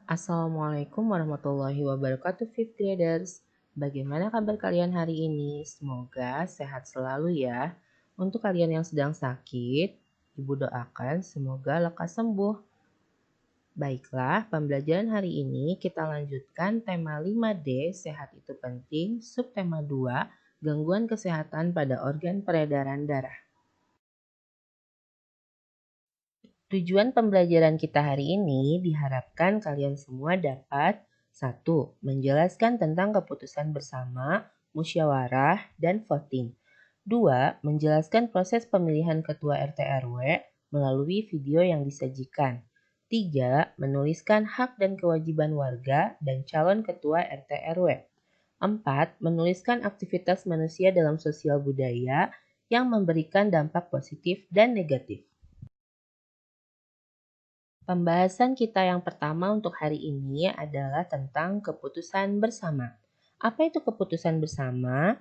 Assalamualaikum warahmatullahi wabarakatuh, Fifth Graders. Bagaimana kabar kalian hari ini? Semoga sehat selalu ya. Untuk kalian yang sedang sakit, Ibu doakan semoga lekas sembuh. Baiklah, pembelajaran hari ini kita lanjutkan tema 5D, sehat itu penting, subtema 2, gangguan kesehatan pada organ peredaran darah. Tujuan pembelajaran kita hari ini diharapkan kalian semua dapat 1. Menjelaskan tentang keputusan bersama, musyawarah, dan voting. 2. Menjelaskan proses pemilihan ketua RT RW melalui video yang disajikan. 3. Menuliskan hak dan kewajiban warga dan calon ketua RT RW. 4. Menuliskan aktivitas manusia dalam sosial budaya yang memberikan dampak positif dan negatif. Pembahasan kita yang pertama untuk hari ini adalah tentang keputusan bersama. Apa itu keputusan bersama?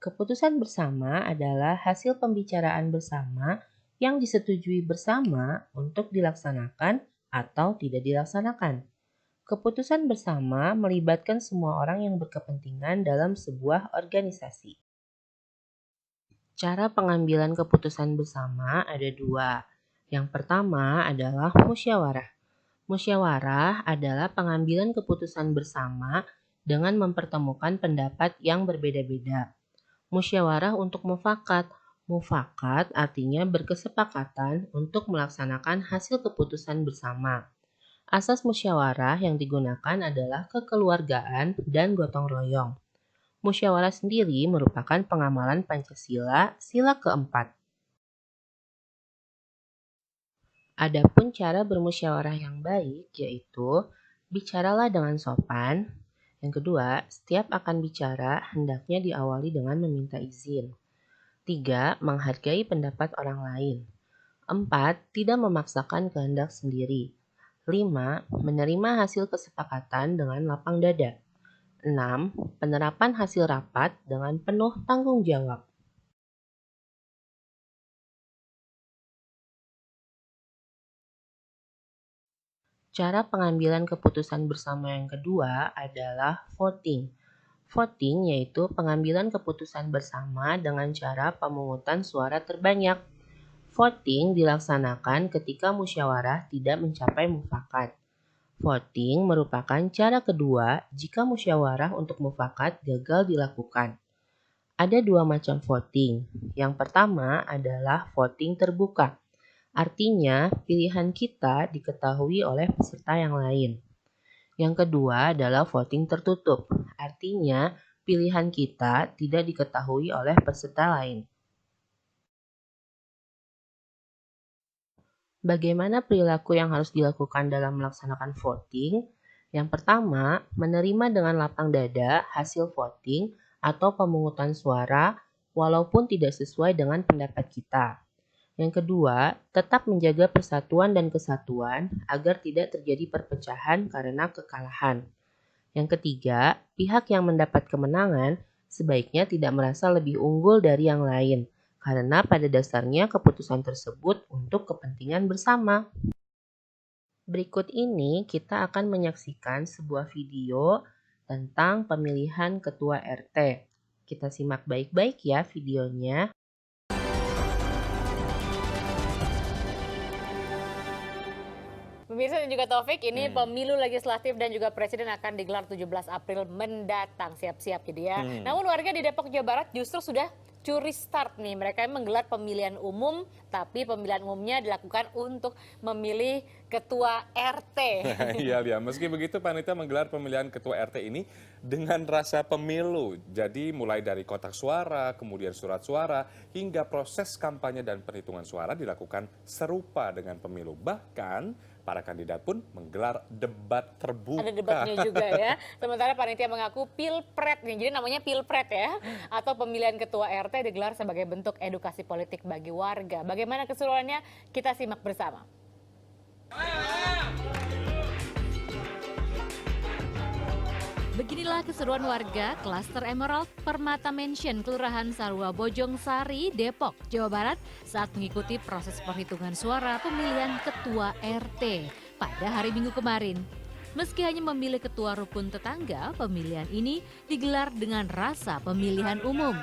Keputusan bersama adalah hasil pembicaraan bersama yang disetujui bersama untuk dilaksanakan atau tidak dilaksanakan. Keputusan bersama melibatkan semua orang yang berkepentingan dalam sebuah organisasi. Cara pengambilan keputusan bersama ada dua. Yang pertama adalah musyawarah. Musyawarah adalah pengambilan keputusan bersama dengan mempertemukan pendapat yang berbeda-beda. Musyawarah untuk mufakat. Mufakat artinya berkesepakatan untuk melaksanakan hasil keputusan bersama. Asas musyawarah yang digunakan adalah kekeluargaan dan gotong royong. Musyawarah sendiri merupakan pengamalan Pancasila, sila keempat. Adapun cara bermusyawarah yang baik yaitu bicaralah dengan sopan. Yang kedua, setiap akan bicara hendaknya diawali dengan meminta izin. 3. Menghargai pendapat orang lain. 4. Tidak memaksakan kehendak sendiri. 5. Menerima hasil kesepakatan dengan lapang dada. 6. Penerapan hasil rapat dengan penuh tanggung jawab. Cara pengambilan keputusan bersama yang kedua adalah voting. Voting yaitu pengambilan keputusan bersama dengan cara pemungutan suara terbanyak. Voting dilaksanakan ketika musyawarah tidak mencapai mufakat. Voting merupakan cara kedua jika musyawarah untuk mufakat gagal dilakukan. Ada dua macam voting. Yang pertama adalah voting terbuka. Artinya, pilihan kita diketahui oleh peserta yang lain. Yang kedua adalah voting tertutup. Artinya, pilihan kita tidak diketahui oleh peserta lain. Bagaimana perilaku yang harus dilakukan dalam melaksanakan voting? Yang pertama, menerima dengan lapang dada hasil voting atau pemungutan suara walaupun tidak sesuai dengan pendapat kita. Yang kedua, tetap menjaga persatuan dan kesatuan agar tidak terjadi perpecahan karena kekalahan. Yang ketiga, pihak yang mendapat kemenangan sebaiknya tidak merasa lebih unggul dari yang lain, karena pada dasarnya keputusan tersebut untuk kepentingan bersama. Berikut ini kita akan menyaksikan sebuah video tentang pemilihan ketua RT. Kita simak baik-baik ya videonya. Pemirsa dan juga Taufik, ini pemilu legislatif dan juga presiden akan digelar 17 April mendatang. Siap-siap jadi ya. Namun warga di Depok, Jawa Barat justru sudah curi start nih. Mereka menggelar pemilihan umum, tapi pemilihan umumnya dilakukan untuk memilih ketua RT. Iya, Lia. Meski begitu, panitia menggelar pemilihan ketua RT ini dengan rasa pemilu. Jadi mulai dari kotak suara, kemudian surat suara, hingga proses kampanye dan perhitungan suara dilakukan serupa dengan pemilu. Bahkan para kandidat pun menggelar debat terbuka. Ada debatnya juga ya. Sementara panitia mengaku pilpret nih, jadi namanya pilpret ya. Atau pemilihan ketua RT digelar sebagai bentuk edukasi politik bagi warga. Bagaimana keseruannya? Kita simak bersama. Beginilah keseruan warga klaster Emerald Permata Mansion Kelurahan Sarua Bojong Sari, Depok, Jawa Barat saat mengikuti proses perhitungan suara pemilihan ketua RT pada hari Minggu kemarin. Meski hanya memilih ketua rukun tetangga, pemilihan ini digelar dengan rasa pemilihan umum.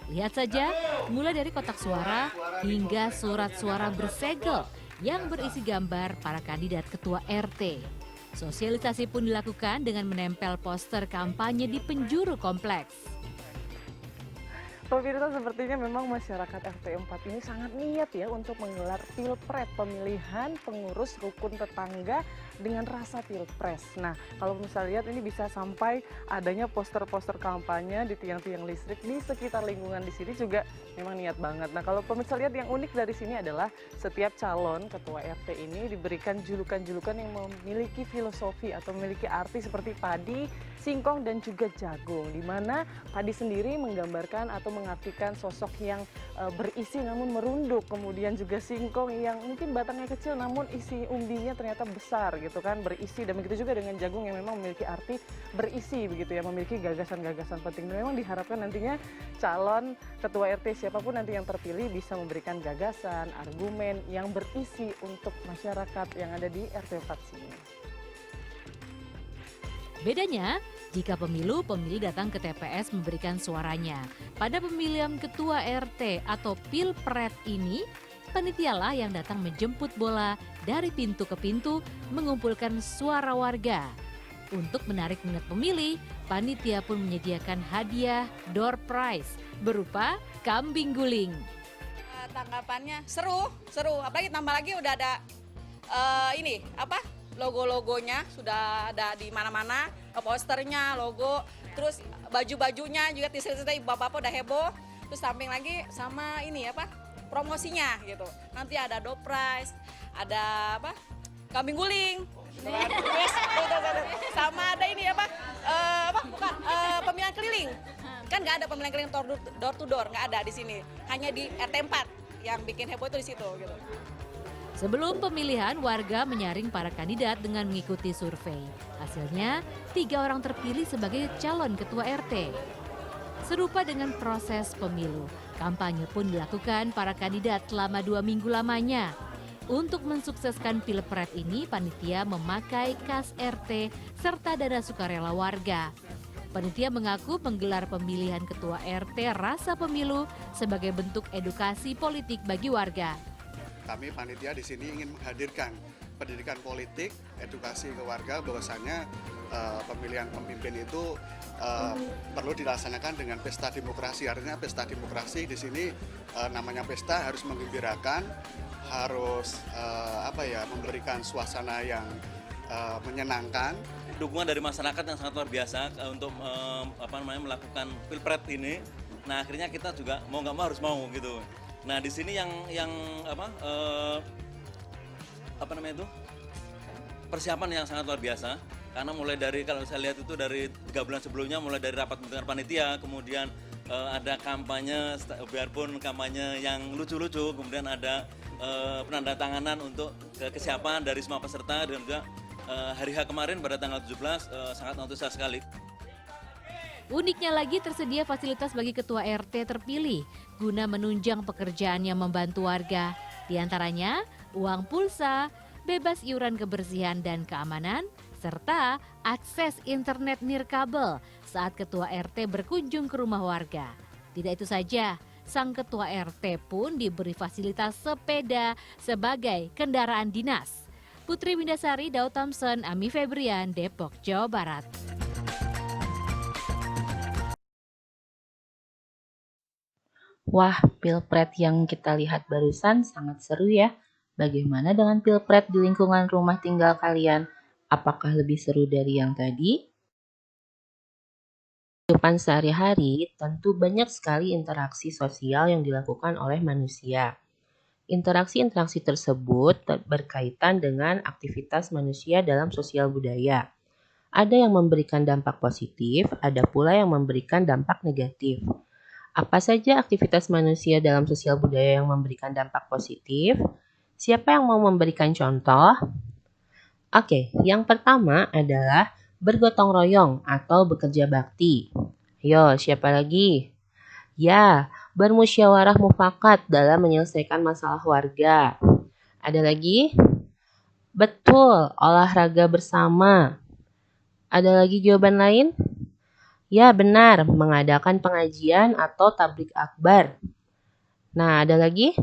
Lihat saja, mulai dari kotak suara hingga surat suara bersegel yang berisi gambar para kandidat ketua RT. Sosialisasi pun dilakukan dengan menempel poster kampanye di penjuru kompleks. Pemirsa, sepertinya memang masyarakat RT 4 ini sangat niat ya untuk menggelar pilpres, pemilihan pengurus rukun tetangga dengan rasa pilpres. Nah, kalau misalnya lihat ini bisa sampai adanya poster-poster kampanye di tiang-tiang listrik di sekitar lingkungan di sini juga memang niat banget. Nah, kalau pemirsa lihat yang unik dari sini adalah setiap calon ketua RT ini diberikan julukan-julukan yang memiliki filosofi atau memiliki arti seperti padi, singkong, dan juga jagung, di mana padi sendiri menggambarkan atau mengartikan sosok yang berisi namun merunduk, kemudian juga singkong yang mungkin batangnya kecil namun isi umbinya ternyata besar gitu kan, berisi. Dan begitu juga dengan jagung yang memang memiliki arti berisi begitu ya, memiliki gagasan-gagasan penting. Dan memang diharapkan nantinya calon ketua RT siapapun nanti yang terpilih bisa memberikan gagasan, argumen yang berisi untuk masyarakat yang ada di RT 4 sini. Bedanya, jika pemilih datang ke TPS memberikan suaranya. Pada pemilihan ketua RT atau pilpres ini, panitialah yang datang menjemput bola dari pintu ke pintu mengumpulkan suara warga. Untuk menarik minat pemilih, panitia pun menyediakan hadiah door prize berupa kambing guling. Tanggapannya seru, apalagi tambah lagi udah ada logo-logonya sudah ada di mana-mana, posternya, logo, terus baju-bajunya juga t-shirt bapak-bapak udah heboh. Terus samping lagi sama promosinya gitu. Nanti ada door prize, ada kambing guling. Terus sama ada pemilihan keliling. Kan nggak ada pemilihan keliling door to door, nggak ada di sini. Hanya di RT 4 yang bikin heboh itu di situ gitu. Sebelum pemilihan, warga menyaring para kandidat dengan mengikuti survei. Hasilnya, 3 orang terpilih sebagai calon ketua RT. Serupa dengan proses pemilu, kampanye pun dilakukan para kandidat selama 2 minggu lamanya. Untuk mensukseskan pilpres ini, panitia memakai kas RT serta dana sukarela warga. Panitia mengaku menggelar pemilihan ketua RT rasa pemilu sebagai bentuk edukasi politik bagi warga. Kami panitia di sini ingin menghadirkan pendidikan politik, edukasi ke warga bahwasannya pemilihan pemimpin itu perlu dilaksanakan dengan pesta demokrasi. Artinya pesta demokrasi di sini namanya pesta harus menggembirakan, harus memberikan suasana yang menyenangkan. Dukungan dari masyarakat yang sangat luar biasa untuk melakukan pilpres ini. Nah, akhirnya kita juga mau nggak mau harus mau gitu. Nah, di sini persiapan yang sangat luar biasa, karena mulai dari, kalau saya lihat itu dari 3 bulan sebelumnya, mulai dari rapat dengan panitia, kemudian ada kampanye, biarpun kampanye yang lucu-lucu, kemudian ada penandatanganan untuk kesiapan dari semua peserta, dan juga hari H kemarin pada tanggal 17 sangat antusias sekali. Uniknya lagi tersedia fasilitas bagi ketua RT terpilih guna menunjang pekerjaannya membantu warga. Di antaranya uang pulsa, bebas iuran kebersihan dan keamanan, serta akses internet nirkabel saat ketua RT berkunjung ke rumah warga. Tidak itu saja, sang ketua RT pun diberi fasilitas sepeda sebagai kendaraan dinas. Putri Windasari, Daud Thompson, Ami Febrian, Depok, Jawa Barat. Wah, pilpres yang kita lihat barusan sangat seru ya. Bagaimana dengan pilpres di lingkungan rumah tinggal kalian? Apakah lebih seru dari yang tadi? Kehidupan sehari-hari tentu banyak sekali interaksi sosial yang dilakukan oleh manusia. Interaksi-interaksi tersebut berkaitan dengan aktivitas manusia dalam sosial budaya. Ada yang memberikan dampak positif, ada pula yang memberikan dampak negatif. Apa saja aktivitas manusia dalam sosial budaya yang memberikan dampak positif? Siapa yang mau memberikan contoh? Oke, yang pertama adalah bergotong royong atau bekerja bakti. Yo, siapa lagi? Ya, bermusyawarah mufakat dalam menyelesaikan masalah warga. Ada lagi? Betul, olahraga bersama. Ada lagi jawaban lain? Ya, benar, mengadakan pengajian atau tablik akbar. Nah, ada lagi?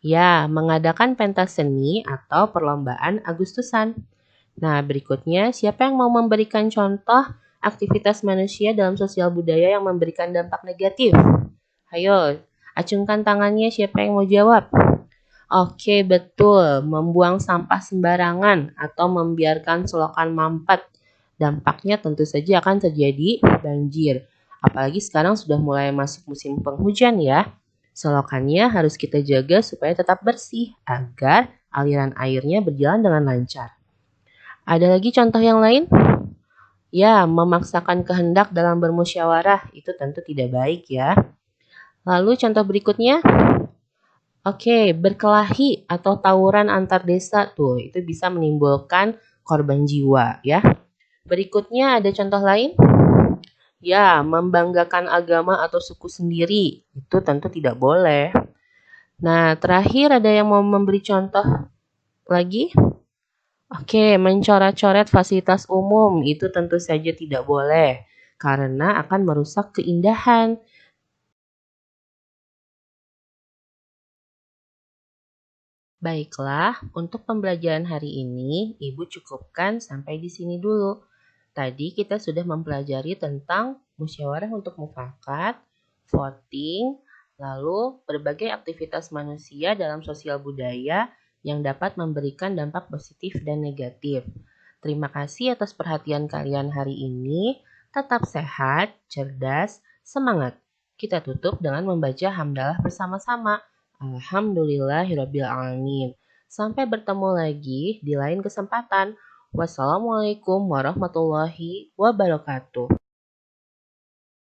Ya, mengadakan pentas seni atau perlombaan Agustusan. Nah, berikutnya, siapa yang mau memberikan contoh aktivitas manusia dalam sosial budaya yang memberikan dampak negatif? Ayo, acungkan tangannya siapa yang mau jawab. Oke, betul. Membuang sampah sembarangan atau membiarkan selokan mampet. Dampaknya tentu saja akan terjadi banjir. Apalagi sekarang sudah mulai masuk musim penghujan ya. Selokannya harus kita jaga supaya tetap bersih agar aliran airnya berjalan dengan lancar. Ada lagi contoh yang lain? Ya, memaksakan kehendak dalam bermusyawarah itu tentu tidak baik ya. Lalu contoh berikutnya? Oke, berkelahi atau tawuran antar desa tuh, itu bisa menimbulkan korban jiwa ya. Berikutnya ada contoh lain? Ya, membanggakan agama atau suku sendiri, itu tentu tidak boleh. Nah, terakhir ada yang mau memberi contoh lagi? Oke, mencoret-coret fasilitas umum, itu tentu saja tidak boleh, karena akan merusak keindahan. Baiklah, untuk pembelajaran hari ini, Ibu cukupkan sampai di sini dulu. Tadi kita sudah mempelajari tentang musyawarah untuk mufakat, voting, lalu berbagai aktivitas manusia dalam sosial budaya yang dapat memberikan dampak positif dan negatif. Terima kasih atas perhatian kalian hari ini. Tetap sehat, cerdas, semangat. Kita tutup dengan membaca hamdalah bersama-sama. Alhamdulillahirabbil alamin. Sampai bertemu lagi di lain kesempatan. Wassalamualaikum warahmatullahi wabarakatuh.